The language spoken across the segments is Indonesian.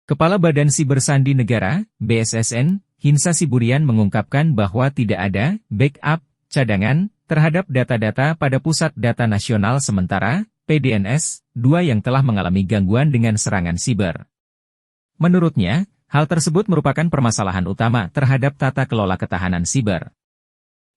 Kepala Badan Siber Sandi Negara, BSSN, Hinsa Siburian mengungkapkan bahwa tidak ada backup cadangan terhadap data-data pada Pusat Data Nasional Sementara, PDNS, 2 yang telah mengalami gangguan dengan serangan siber. Menurutnya, hal tersebut merupakan permasalahan utama terhadap tata kelola ketahanan siber.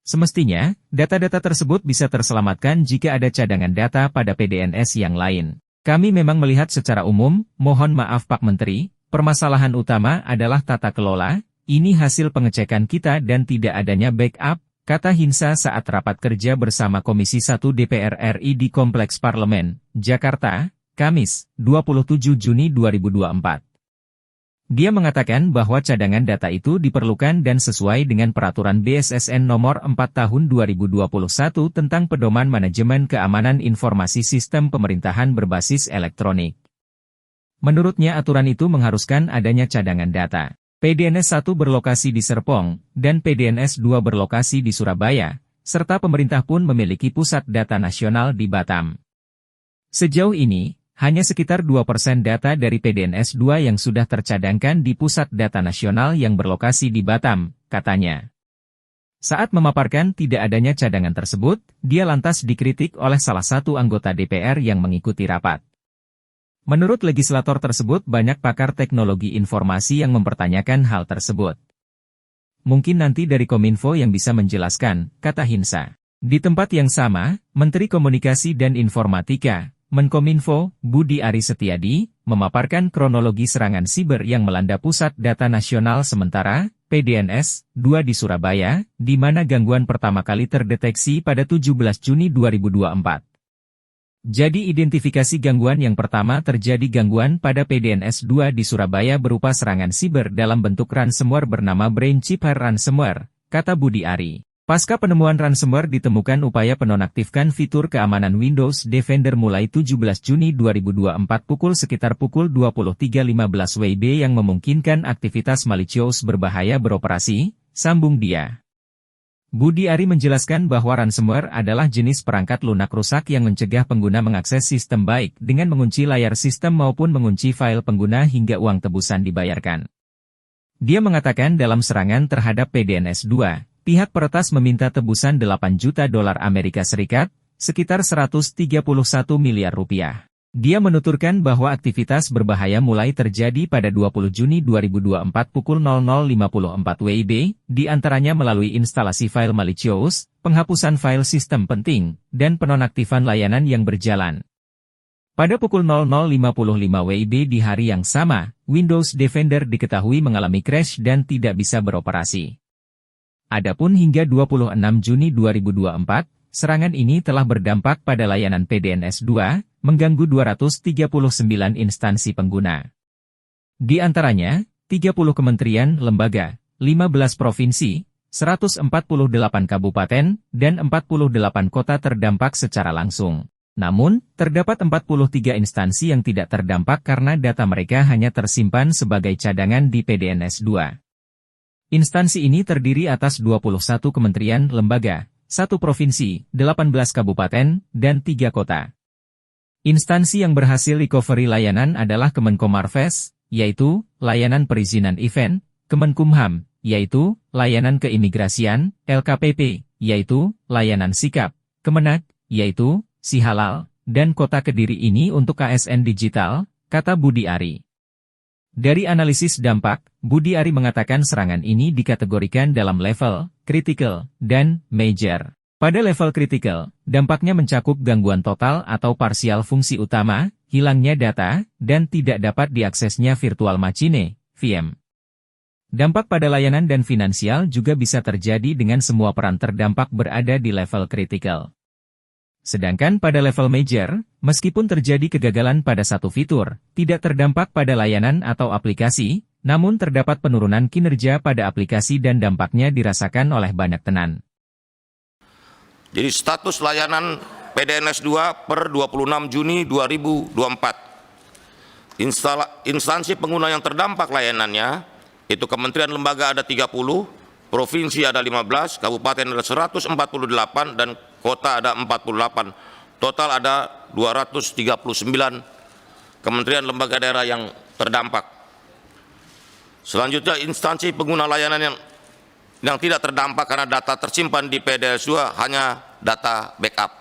Semestinya, data-data tersebut bisa terselamatkan jika ada cadangan data pada PDNS yang lain. Kami memang melihat secara umum, mohon maaf Pak Menteri, permasalahan utama adalah tata kelola, ini hasil pengecekan kita dan tidak adanya backup, kata Hinsa saat rapat kerja bersama Komisi 1 DPR RI di Kompleks Parlemen, Jakarta, Kamis, 27 Juni 2024. Dia mengatakan bahwa cadangan data itu diperlukan dan sesuai dengan Peraturan BSSN Nomor 4 Tahun 2021 tentang Pedoman Manajemen Keamanan Informasi Sistem Pemerintahan Berbasis Elektronik. Menurutnya aturan itu mengharuskan adanya cadangan data. PDNS 1 berlokasi di Serpong, dan PDNS 2 berlokasi di Surabaya, serta pemerintah pun memiliki pusat data nasional di Batam. Sejauh ini, hanya sekitar 2% data dari PDNS 2 yang sudah tercadangkan di pusat data nasional yang berlokasi di Batam, katanya. Saat memaparkan tidak adanya cadangan tersebut, dia lantas dikritik oleh salah satu anggota DPR yang mengikuti rapat. Menurut legislator tersebut banyak pakar teknologi informasi yang mempertanyakan hal tersebut. Mungkin nanti dari Kominfo yang bisa menjelaskan, kata Hinsa. Di tempat yang sama, Menteri Komunikasi dan Informatika, Menkominfo, Budi Ari Setiadi, memaparkan kronologi serangan siber yang melanda Pusat Data Nasional Sementara, PDNS, 2 di Surabaya, di mana gangguan pertama kali terdeteksi pada 17 Juni 2024. Jadi identifikasi gangguan yang pertama terjadi gangguan pada PDNS 2 di Surabaya berupa serangan siber dalam bentuk ransomware bernama Brain Chip Ransomware, kata Budi Ari. Pasca penemuan ransomware ditemukan upaya penonaktifkan fitur keamanan Windows Defender mulai 17 Juni 2024 sekitar pukul 23.15 WIB yang memungkinkan aktivitas malicious berbahaya beroperasi, sambung dia. Budi Ari menjelaskan bahwa ransomware adalah jenis perangkat lunak rusak yang mencegah pengguna mengakses sistem baik dengan mengunci layar sistem maupun mengunci file pengguna hingga uang tebusan dibayarkan. Dia mengatakan dalam serangan terhadap PDNS 2, pihak peretas meminta tebusan 8 juta dolar Amerika Serikat, sekitar 131 miliar rupiah. Dia menuturkan bahwa aktivitas berbahaya mulai terjadi pada 20 Juni 2024 pukul 00.54 WIB, di antaranya melalui instalasi file malicious, penghapusan file sistem penting, dan penonaktifan layanan yang berjalan. Pada pukul 00.55 WIB di hari yang sama, Windows Defender diketahui mengalami crash dan tidak bisa beroperasi. Adapun hingga 26 Juni 2024, serangan ini telah berdampak pada layanan PDNS 2, mengganggu 239 instansi pengguna. Di antaranya, 30 kementerian, lembaga, 15 provinsi, 148 kabupaten, dan 48 kota terdampak secara langsung. Namun, terdapat 43 instansi yang tidak terdampak karena data mereka hanya tersimpan sebagai cadangan di PDNS 2. Instansi ini terdiri atas 21 kementerian, lembaga, 1 provinsi, 18 kabupaten, dan 3 kota. Instansi yang berhasil recovery layanan adalah Kemenkomarves, yaitu layanan perizinan event, Kemenkumham, yaitu layanan keimigrasian, LKPP, yaitu layanan sikap, Kemenak, yaitu Sihalal, dan Kota Kediri ini untuk ASN digital, kata Budi Ari. Dari analisis dampak, Budi Ari mengatakan serangan ini dikategorikan dalam level critical dan major. Pada level critical, dampaknya mencakup gangguan total atau parsial fungsi utama, hilangnya data, dan tidak dapat diaksesnya virtual machine, VM. Dampak pada layanan dan finansial juga bisa terjadi dengan semua peran terdampak berada di level critical. Sedangkan pada level major, meskipun terjadi kegagalan pada satu fitur, tidak terdampak pada layanan atau aplikasi, namun terdapat penurunan kinerja pada aplikasi dan dampaknya dirasakan oleh banyak tenan. Jadi status layanan PDNS 2 per 26 Juni 2024. Instansi pengguna yang terdampak layanannya, itu kementerian lembaga ada 30, provinsi ada 15, kabupaten ada 148, dan kota ada 48. Total ada 239 kementerian lembaga daerah yang terdampak. Selanjutnya, instansi pengguna layanan yang tidak terdampak karena data tersimpan di PDS2 hanya data backup,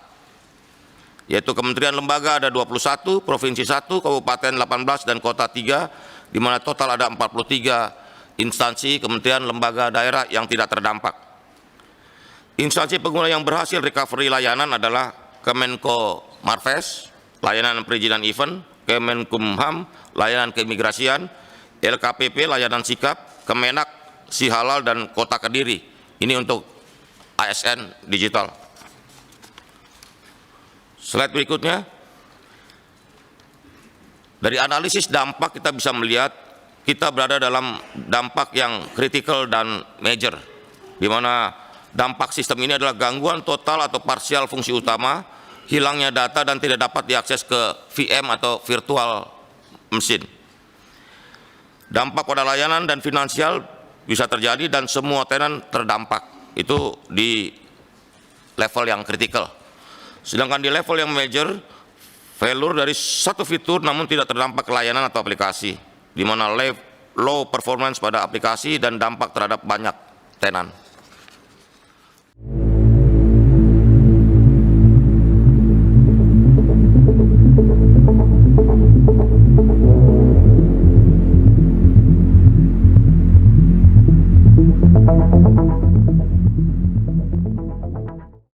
yaitu kementerian lembaga ada 21, provinsi 1, kabupaten 18, dan kota 3, di mana total ada 43 instansi kementerian lembaga daerah yang tidak terdampak. Instansi pengguna yang berhasil recovery layanan adalah Kemenko Marves, layanan perizinan event, Kemenkumham, layanan keimigrasian, LKPP, layanan sikap, Kemenak, Sihalal, dan Kota Kediri. Ini untuk ASN digital. Slide berikutnya. Dari analisis dampak kita bisa melihat kita berada dalam dampak yang kritikal dan major, di mana dampak sistem ini adalah gangguan total atau parsial fungsi utama, hilangnya data dan tidak dapat diakses ke VM atau virtual mesin. Dampak pada layanan dan finansial bisa terjadi dan semua tenan terdampak. Itu di level yang kritikal. Sedangkan di level yang major, failure dari satu fitur namun tidak terdampak ke layanan atau aplikasi, di mana low performance pada aplikasi dan dampak terhadap banyak tenan.